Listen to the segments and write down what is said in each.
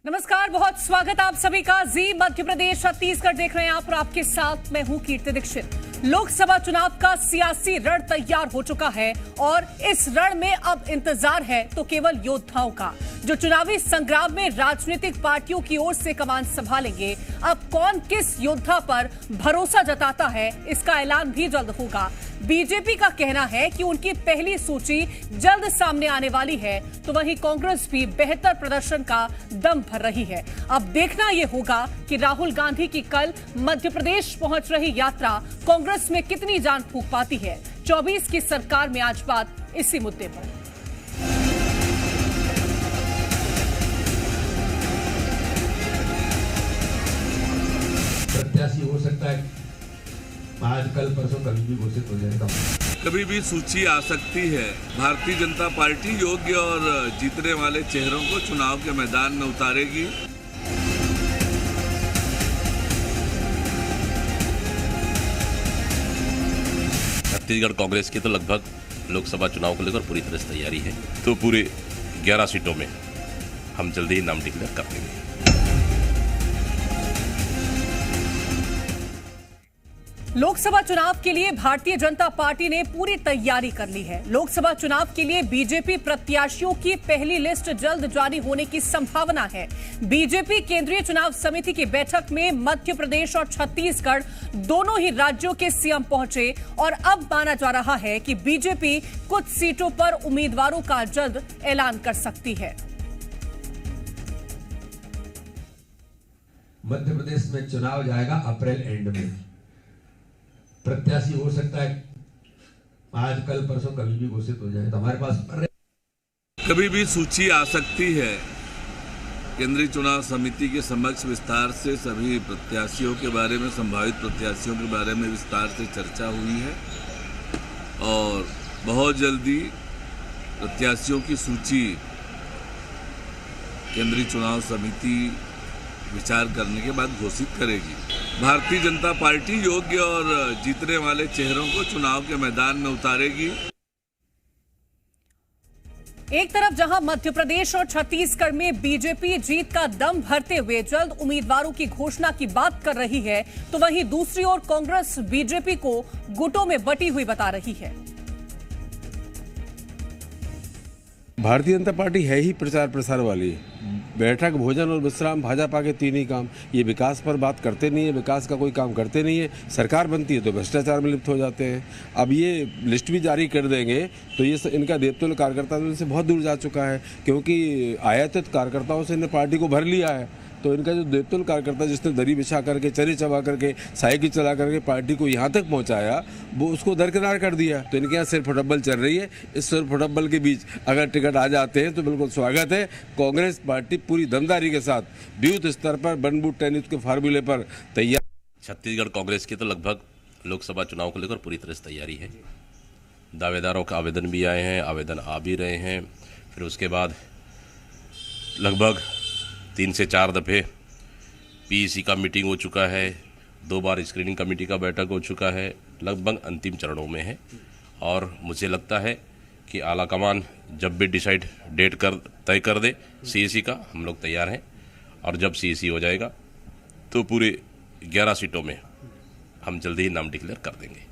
नमस्कार, बहुत स्वागत आप सभी का। जी मध्य प्रदेश छत्तीसगढ़ देख रहे हैं आप और आपके साथ मैं हूं कीर्ति दीक्षित। लोकसभा चुनाव का सियासी रण तैयार हो चुका है और इस रण में अब इंतजार है तो केवल योद्धाओं का, जो चुनावी संग्राम में राजनीतिक पार्टियों की ओर से कमान संभालेंगे। अब कौन किस योद्धा पर भरोसा जताता है, इसका ऐलान भी जल्द होगा। बीजेपी का कहना है कि उनकी पहली सूची जल्द सामने आने वाली है, तो वहीं कांग्रेस भी बेहतर प्रदर्शन का दम भर रही है। अब देखना यह होगा कि राहुल गांधी की कल मध्य प्रदेश पहुंच रही यात्रा कांग्रेस में कितनी जान फूंक पाती है। 24 की सरकार में आज बात इसी मुद्दे पर। प्रत्याशी हो सकता है आज कल परसों कभी भी घोषित हो जाएगा। कभी भी सूची आ सकती है। भारतीय जनता पार्टी योग्य और जीतने वाले चेहरों को चुनाव के मैदान में उतारेगी। छत्तीसगढ़ कांग्रेस की तो लगभग लोकसभा चुनाव को लेकर पूरी तरह से तैयारी है, तो पूरे 11 सीटों में हम जल्दी ही नाम डिक्लेयर कर देंगे। लोकसभा चुनाव के लिए भारतीय जनता पार्टी ने पूरी तैयारी कर ली है। लोकसभा चुनाव के लिए बीजेपी प्रत्याशियों की पहली लिस्ट जल्द जारी होने की संभावना है। बीजेपी केंद्रीय चुनाव समिति की बैठक में मध्य प्रदेश और छत्तीसगढ़ दोनों ही राज्यों के सीएम पहुंचे और अब माना जा रहा है कि बीजेपी कुछ सीटों पर उम्मीदवारों का जल्द ऐलान कर सकती है। मध्य प्रदेश में चुनाव जाएगा अप्रैल एंड में। प्रत्याशी हो सकता है आज कल परसों कभी भी घोषित हो जाए, तो हमारे पास कभी भी सूची आ सकती है। केंद्रीय चुनाव समिति के समक्ष विस्तार से सभी प्रत्याशियों के बारे में, संभावित प्रत्याशियों के बारे में विस्तार से चर्चा हुई है और बहुत जल्दी प्रत्याशियों की सूची केंद्रीय चुनाव समिति विचार करने के बाद घोषित करेगी। भारतीय जनता पार्टी योग्य और जीतने वाले चेहरों को चुनाव के मैदान में उतारेगी। एक तरफ जहां मध्य प्रदेश और छत्तीसगढ़ में बीजेपी जीत का दम भरते हुए जल्द उम्मीदवारों की घोषणा की बात कर रही है, तो वहीं दूसरी ओर कांग्रेस बीजेपी को गुटों में बटी हुई बता रही है। भारतीय जनता पार्टी है ही प्रचार प्रसार वाली। बैठक, भोजन और विश्राम, भाजपा के तीन ही काम। ये विकास पर बात करते नहीं है, विकास का कोई काम करते नहीं है। सरकार बनती है तो भ्रष्टाचार में लिप्त हो जाते हैं। अब ये लिस्ट भी जारी कर देंगे तो ये इनका देवतुल्य कार्यकर्ता से बहुत दूर जा चुका है, क्योंकि आयातित कार्यकर्ताओं से इन्हें पार्टी को भर लिया है। तो इनका जो देवतुल्य कार्यकर्ता जिसने दरी बिछा करके, चरी चबा करके, साइकिल चला करके पार्टी को यहाँ तक पहुँचाया, वो उसको दरकिनार कर दिया। तो इनके यहाँ सिर्फ फुटबॉल चल रही है। इस सिर्फ फुटबॉल के बीच अगर टिकट आ जाते हैं तो बिल्कुल स्वागत है। कांग्रेस पार्टी पूरी दमदारी के साथ बूथ स्तर पर वन बूथ टेनिस के फार्मूले पर तैयार। छत्तीसगढ़ कांग्रेस की तो लगभग लोकसभा चुनाव को लेकर पूरी तरह से तैयारी है। दावेदारों का आवेदन भी आए हैं, आवेदन आ भी रहे हैं। फिर उसके बाद लगभग 3 से 4 दफ़े पीईसी का मीटिंग हो चुका है, 2 बार स्क्रीनिंग कमेटी का बैठक हो चुका है, लगभग अंतिम चरणों में है। और मुझे लगता है कि आला कमान जब भी डिसाइड डेट तय कर दे सीईसी का, हम लोग तैयार हैं। और जब सीईसी हो जाएगा तो पूरे 11 सीटों में हम जल्दी ही नाम डिक्लेयर कर देंगे।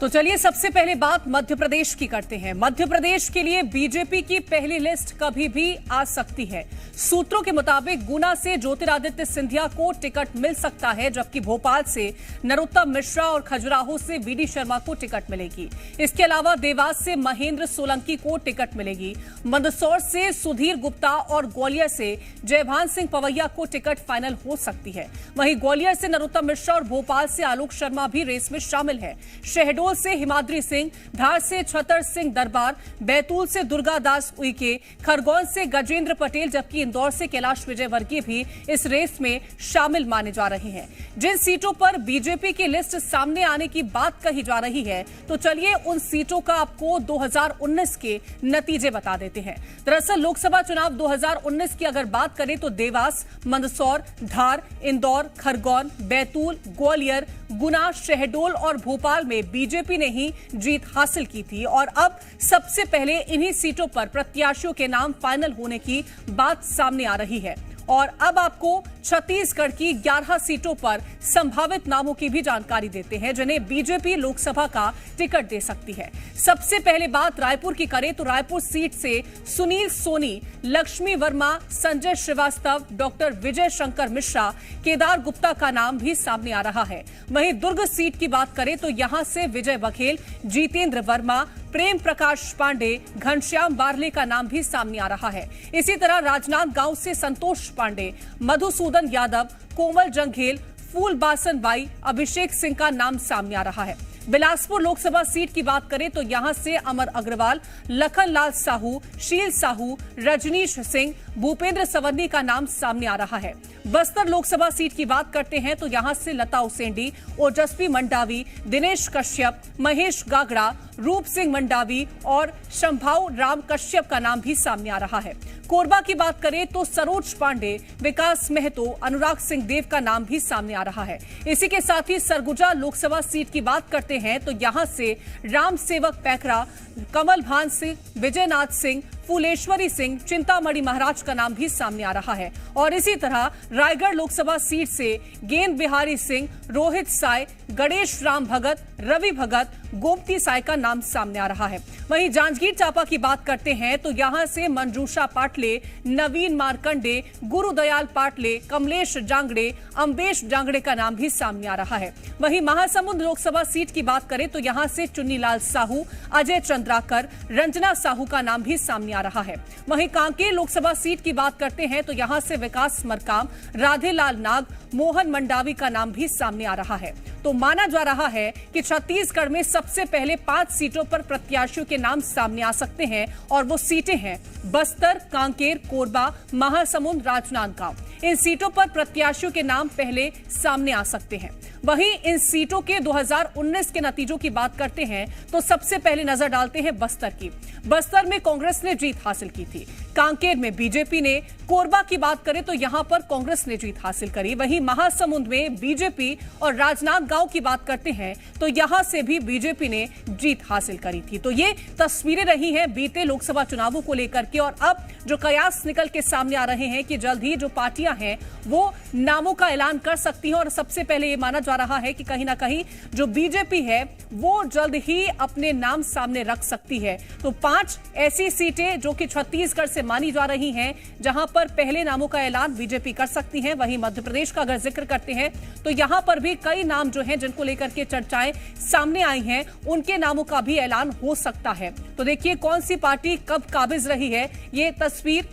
तो चलिए सबसे पहले बात मध्य प्रदेश की करते हैं। मध्य प्रदेश के लिए बीजेपी की पहली लिस्ट कभी भी आ सकती है। सूत्रों के मुताबिक गुना से ज्योतिरादित्य सिंधिया को टिकट मिल सकता है, जबकि भोपाल से नरोत्तम मिश्रा और खजुराहो से वीडी शर्मा को टिकट मिलेगी। इसके अलावा देवास से महेंद्र सोलंकी को टिकट मिलेगी। मंदसौर से सुधीर गुप्ता और ग्वालियर से जयभान सिंह पवैया को टिकट फाइनल हो सकती है। वहीं ग्वालियर से नरोत्तम मिश्रा और भोपाल से आलोक शर्मा भी रेस में शामिल है। शहडोल से हिमाद्री सिंह, धार से छतर सिंह दरबार, बैतूल से दुर्गा दास उइके, खरगोन से गजेंद्र पटेल, जबकि इंदौर से कैलाश विजयवर्गीय भी इस रेस में शामिल माने जा रहे हैं। जिन सीटों पर बीजेपी की लिस्ट सामने आने की बात कही जा रही है, तो चलिए उन सीटों का आपको 2019 के नतीजे बता देते हैं। दरअसल लोकसभा चुनाव 2019 की अगर बात करें तो देवास, मंदसौर, धार, इंदौर, खरगोन, बैतूल, ग्वालियर, गुना, शहडोल और भोपाल में बीजेपी बीजेपी ने ही जीत हासिल की थी और अब सबसे पहले इन्हीं सीटों पर प्रत्याशियों के नाम फाइनल होने की बात सामने आ रही है। और अब आपको छत्तीसगढ़ की 11 सीटों पर संभावित नामों की भी जानकारी देते हैं जिन्हें बीजेपी लोकसभा का टिकट दे सकती है। सबसे पहले बात रायपुर की करें तो रायपुर सीट से सुनील सोनी, लक्ष्मी वर्मा, संजय श्रीवास्तव, डॉक्टर विजय शंकर मिश्रा, केदार गुप्ता का नाम भी सामने आ रहा है। वहीं दुर्ग सीट की बात करें तो यहां से विजय बघेल, जितेंद्र वर्मा, प्रेम प्रकाश पांडे, घनश्याम बारले का नाम भी सामने आ रहा है। इसी तरह राजनांदगांव से संतोष पांडे, मधुसूदन यादव, कोमल जंघेल, फूलबासन बाई, अभिषेक सिंह का नाम सामने आ रहा है। बिलासपुर लोकसभा सीट की बात करें तो यहां से अमर अग्रवाल, लखनलाल साहू, शील साहू, रजनीश सिंह, भूपेंद्र सवन्नी का नाम सामने आ रहा है। बस्तर लोकसभा सीट की बात करते हैं तो यहां से लता उसेंडी, ओजस्वी मंडावी, दिनेश कश्यप, महेश गागड़ा, रूप सिंह मंडावी और शंभाऊ राम कश्यप का नाम भी सामने आ रहा है। कोरबा की बात करें तो सरोज पांडे, विकास महतो, अनुराग सिंह देव का नाम भी सामने आ रहा है। इसी के साथ ही सरगुजा लोकसभा सीट की बात करते हैं तो यहां से राम सेवक पैकरा, कमल भान सिंह, विजयनाथ सिंह, फूलेश्वरी सिंह, चिंतामणि महाराज का नाम भी सामने आ रहा है। और इसी तरह रायगढ़ लोकसभा सीट से गेंद बिहारी सिंह, रोहित साय, गणेश राम भगत, रवि भगत, गोमती साय का नाम सामने आ रहा है। वहीं जांजगीर चांपा की बात करते हैं तो यहां से मंजूषा पाटले, नवीन मार्कंडे, गुरुदयाल पाटले, कमलेश जांगड़े, अम्बेश जांगड़े का नाम भी सामने आ रहा है। वहीं महासमुंद लोकसभा सीट की बात करें तो यहां से चुन्नीलाल साहू, अजय चंद्राकर, रंजना साहू का नाम भी सामने आ रहा है। वहीं कांकेर लोकसभा सीट की बात करते हैं तो यहां से विकास मरकाम, राधेलाल नाग, मोहन मंडावी का नाम भी सामने आ रहा है। तो माना जा रहा है कि छत्तीसगढ़ में सबसे पहले 5 सीटों पर प्रत्याशियों के नाम सामने आ सकते हैं और वो सीटें हैं बस्तर, कांकेर, कोरबा, महासमुंद, राजनांदगांव। इन सीटों पर प्रत्याशियों के नाम पहले सामने आ सकते हैं। वहीं इन सीटों के 2019 के नतीजों की बात करते हैं तो सबसे पहले नजर डालते हैं बस्तर की। बस्तर में कांग्रेस ने जीत हासिल की थी, कांकेर में बीजेपी ने, कोरबा की बात करें तो यहां पर कांग्रेस ने जीत हासिल करी। वहीं महासमुंद में बीजेपी और राजनांदगांव की बात करते हैं तो यहां से भी बीजेपी ने जीत हासिल करी थी। तो ये तस्वीरें रही हैं बीते लोकसभा चुनावों को लेकर के और अब जो कयास निकल के सामने आ रहे हैं कि जल्द ही जो पार्टियां हैं वो नामों का ऐलान कर सकती हैं। और सबसे पहले ये माना जा रहा है कि कहीं ना कहीं जो बीजेपी है वो जल्द ही अपने नाम सामने रख सकती है। तो 5 ऐसी सीटें जो कि छत्तीसगढ़ से मानी जा रही हैं जहां पर पहले नामों का ऐलान बीजेपी कर सकती है। वहीं मध्य प्रदेश का अगर जिक्र करते हैं तो यहां पर भी कई नाम जो हैं जिनको लेकर के चर्चाएं सामने आई हैं, उनके नामों का भी ऐलान हो सकता है। तो देखिए कौन सी पार्टी कब काबिज रही है, ये तस्वीर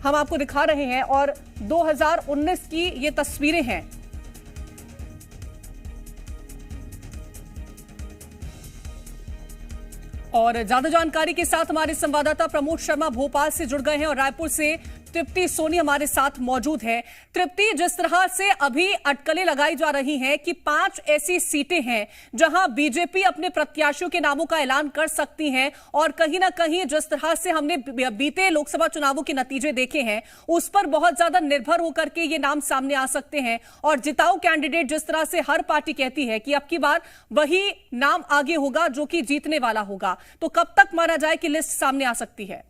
हम आपको दिखा रहे हैं और 2019 की ये तस्वीरें हैं। और ज्यादा जानकारी के साथ हमारे संवाददाता प्रमोद शर्मा भोपाल से जुड़ गए हैं और रायपुर से तृप्ति सोनी हमारे साथ मौजूद है। तृप्ति, जिस तरह से अभी अटकलें लगाई जा रही हैं कि 5 ऐसी सीटें हैं जहां बीजेपी अपने प्रत्याशियों के नामों का ऐलान कर सकती है और कहीं ना कहीं जिस तरह से हमने बीते लोकसभा चुनावों के नतीजे देखे हैं उस पर बहुत ज्यादा निर्भर होकर के ये नाम सामने आ सकते हैं और जिताऊ कैंडिडेट जिस तरह से हर पार्टी कहती है कि अब की बार वही नाम आगे होगा जो कि जीतने वाला होगा, तो कब तक माना जाए कि लिस्ट सामने आ सकती है?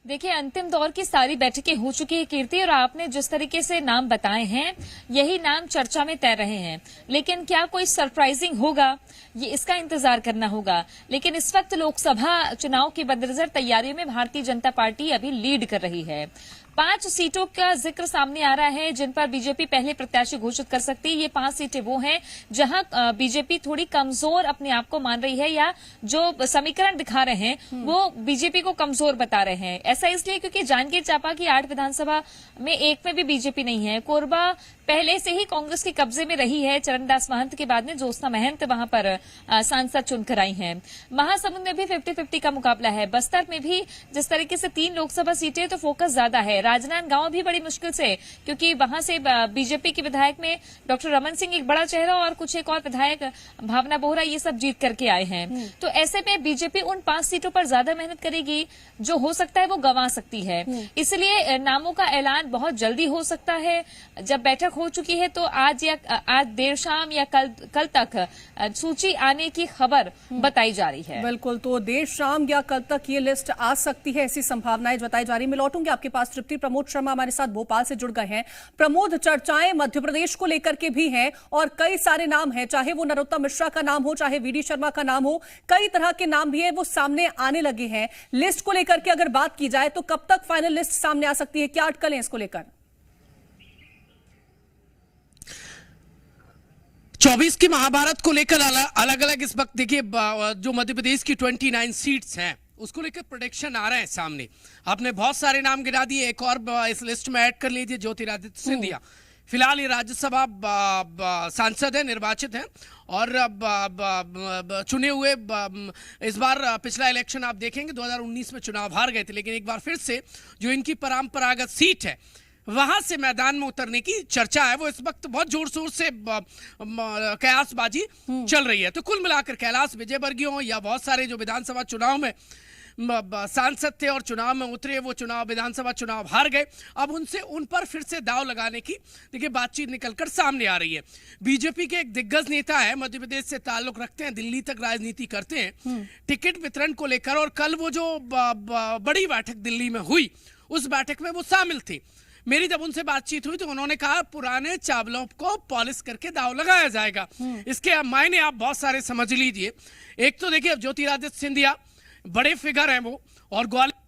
देखिए, अंतिम दौर की सारी बैठकें हो चुकी है कीर्ति, और आपने जिस तरीके से नाम बताए हैं यही नाम चर्चा में तैर रहे हैं। लेकिन क्या कोई सरप्राइजिंग होगा, ये इसका इंतजार करना होगा। लेकिन इस वक्त लोकसभा चुनाव की मद्देनजर तैयारियों में भारतीय जनता पार्टी अभी लीड कर रही है। 5 सीटों का जिक्र सामने आ रहा है जिन पर बीजेपी पहले प्रत्याशी घोषित कर सकती है। ये 5 सीटें वो हैं जहां बीजेपी थोड़ी कमजोर अपने आप को मान रही है या जो समीकरण दिखा रहे हैं वो बीजेपी को कमजोर बता रहे हैं। ऐसा इसलिए क्योंकि जांजगीर चांपा की 8 विधानसभा में एक में भी बीजेपी नहीं है। कोरबा पहले से ही कांग्रेस के कब्जे में रही है। चरणदास महंत के बाद में ज्योत्सना महंत वहां पर सांसद चुनकर आई हैं। महासमुंद में भी 50-50 का मुकाबला है। बस्तर में भी जिस तरीके से 3 लोकसभा सीटें तो फोकस ज्यादा है। राजनांदगांव भी बड़ी मुश्किल से, क्योंकि वहां से बीजेपी के विधायक में डॉक्टर रमन सिंह एक बड़ा चेहरा और कुछ एक और विधायक भावना बोहरा ये सब जीत करके आए हैं। तो ऐसे में बीजेपी उन 5 सीटों पर ज्यादा मेहनत करेगी, जो हो सकता है वो गंवा सकती है। इसलिए नामों का ऐलान बहुत जल्दी हो सकता है। जब बैठक हो चुकी है तो आज देर शाम या कल तक सूची आने की खबर बताई जा रही है। बिल्कुल, तो देर शाम या कल तक ये लिस्ट आ सकती है, ऐसी संभावनाएं बताई जा रही है। मैं लौटूंगी आपके पास तृप्ति। प्रमोद शर्मा हमारे साथ भोपाल से जुड़ गए हैं। प्रमोद, चर्चाएं मध्य प्रदेश को लेकर के भी हैं और कई सारे नाम हैं, चाहे वो नरोत्तम मिश्रा का नाम हो, चाहे वीडी शर्मा का नाम हो, कई तरह के नाम भी है वो सामने आने लगे हैं। लिस्ट को लेकर के अगर बात की जाए तो कब तक फाइनल लिस्ट सामने आ सकती है, क्या अटकलें इसको लेकर? 24 की महाभारत को लेकर अलग अलग इस वक्त देखिए जो मध्य प्रदेश की 29 सीट्स हैं उसको लेकर प्रोडिक्शन आ रहे हैं सामने। आपने बहुत सारे नाम गिरा दिए, एक और इस लिस्ट में ऐड कर लीजिए ज्योतिरादित्य सिंधिया। फिलहाल ये राज्यसभा सांसद है, निर्वाचित हैं और चुने हुए। इस बार पिछला इलेक्शन आप देखेंगे 2019 में चुनाव हार गए थे, लेकिन एक बार फिर से जो इनकी परंपरागत सीट है वहां से मैदान में उतरने की चर्चा है, वो इस वक्त बहुत जोर शोर से कयासबाजी चल रही है। तो कुल मिलाकर कैलाश विजयवर्गीय हो या बहुत सारे जो विधानसभा चुनाव में सांसद थे और चुनाव में उतरे, वो विधानसभा चुनाव हार गए, अब उन पर फिर से दाव लगाने की देखिए बातचीत निकलकर सामने आ रही है। बीजेपी के एक दिग्गज नेता है, मध्य प्रदेश से ताल्लुक रखते हैं, दिल्ली तक राजनीति करते हैं, टिकट वितरण को लेकर, और कल वो जो बड़ी बैठक दिल्ली में हुई उस बैठक में वो शामिल थी। मेरी जब उनसे बातचीत हुई तो उन्होंने कहा पुराने चावलों को पॉलिश करके दाव लगाया जाएगा। इसके मायने आप बहुत सारे समझ लीजिए। एक तो देखिए अब ज्योतिरादित्य सिंधिया बड़े फिगर हैं वो, और ग्वालियर।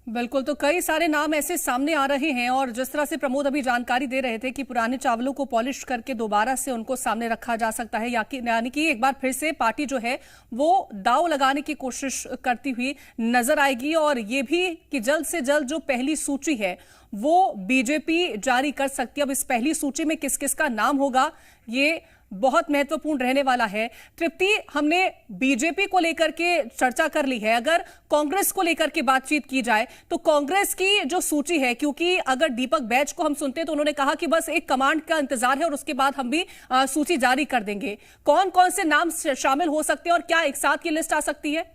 बिल्कुल, तो कई सारे नाम ऐसे सामने आ रहे हैं और जिस तरह से प्रमोद अभी जानकारी दे रहे थे कि पुराने चावलों को पॉलिश करके दोबारा से उनको सामने रखा जा सकता है, यानी कि एक बार फिर से पार्टी जो है वो दाव लगाने की कोशिश करती हुई नजर आएगी। और ये भी कि जल्द से जल्द जो पहली सूची है वो बीजेपी जारी कर सकती है। अब इस पहली सूची में किस किस का नाम होगा ये बहुत महत्वपूर्ण रहने वाला है। तृप्ति, हमने बीजेपी को लेकर के चर्चा कर ली है, अगर कांग्रेस को लेकर के बातचीत की जाए तो कांग्रेस की जो सूची है, क्योंकि अगर दीपक बैज को हम सुनते हैं तो उन्होंने कहा कि बस एक कमांड का इंतजार है और उसके बाद हम भी सूची जारी कर देंगे। कौन कौन से नाम शामिल हो सकते हैं और क्या एक साथ ये लिस्ट आ सकती है?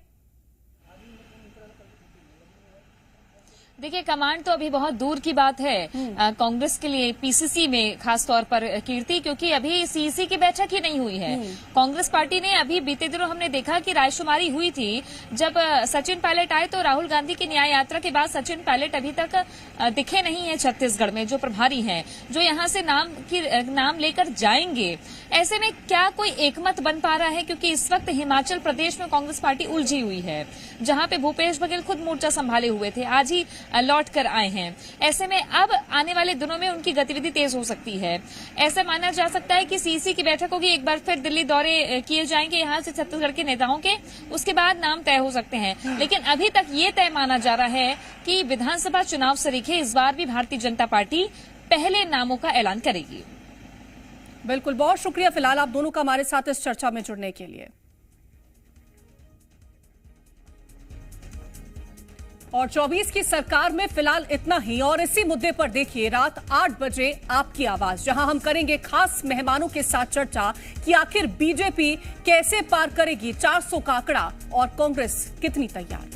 देखिए, कमांड तो अभी बहुत दूर की बात है कांग्रेस के लिए, पीसीसी में खास तौर पर कीर्ति, क्योंकि अभी सीसी की बैठक ही नहीं हुई है। कांग्रेस पार्टी ने अभी बीते दिनों हमने देखा कि रायशुमारी हुई थी, जब सचिन पायलट आए तो राहुल गांधी की न्याय यात्रा के बाद सचिन पायलट अभी तक दिखे नहीं है छत्तीसगढ़ में, जो प्रभारी हैं, जो यहाँ से नाम लेकर जाएंगे। ऐसे में क्या कोई एकमत बन पा रहा है? क्योंकि इस वक्त हिमाचल प्रदेश में कांग्रेस पार्टी उलझी हुई है, जहां पे भूपेश बघेल खुद मोर्चा संभाले हुए थे, आज ही लौट कर आए हैं। ऐसे में अब आने वाले दिनों में उनकी गतिविधि तेज हो सकती है। ऐसा माना जा सकता है कि सीसी की बैठक होगी, एक बार फिर दिल्ली दौरे किए जाएंगे यहाँ से छत्तीसगढ़ के नेताओं के, उसके बाद नाम तय हो सकते हैं। लेकिन अभी तक ये तय माना जा रहा है कि विधानसभा चुनाव सरीखे इस बार भी भारतीय जनता पार्टी पहले नामों का ऐलान करेगी। बिल्कुल, बहुत शुक्रिया फिलहाल आप दोनों का हमारे साथ इस चर्चा में जुड़ने के लिए। और 24 की सरकार में फिलहाल इतना ही, और इसी मुद्दे पर देखिए रात 8 बजे आपकी आवाज, जहां हम करेंगे खास मेहमानों के साथ चर्चा कि आखिर बीजेपी कैसे पार करेगी 400 का आंकड़ा और कांग्रेस कितनी तैयार।